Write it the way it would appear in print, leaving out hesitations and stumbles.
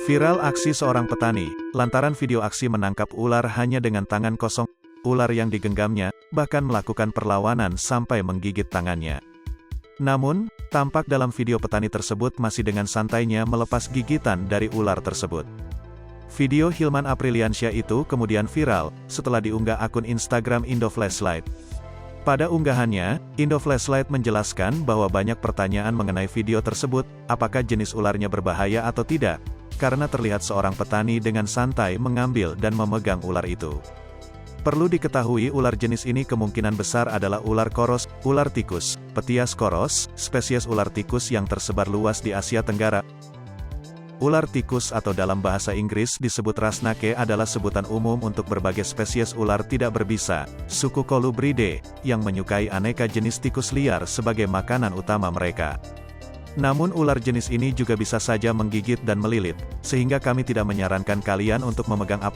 Viral aksi seorang petani, lantaran video aksi menangkap ular hanya dengan tangan kosong. Ular yang digenggamnya, bahkan melakukan perlawanan sampai menggigit tangannya. Namun, tampak dalam video petani tersebut masih dengan santainya melepas gigitan dari ular tersebut. Video Hilman Apriliansyah itu kemudian viral, setelah diunggah akun Instagram Indo Flashlight. Pada unggahannya, Indo Flashlight menjelaskan bahwa banyak pertanyaan mengenai video tersebut, apakah jenis ularnya berbahaya atau tidak, karena terlihat seorang petani dengan santai mengambil dan memegang ular itu. Perlu diketahui ular jenis ini kemungkinan besar adalah ular koros, ular tikus, Phetias koros, spesies ular tikus yang tersebar luas di Asia Tenggara. Ular tikus atau dalam bahasa Inggris disebut Rathnake adalah sebutan umum untuk berbagai spesies ular tidak berbisa, suku Colubridae, yang menyukai aneka jenis tikus liar sebagai makanan utama mereka. Namun ular jenis ini juga bisa saja menggigit dan melilit, sehingga kami tidak menyarankan kalian untuk memegang apalagi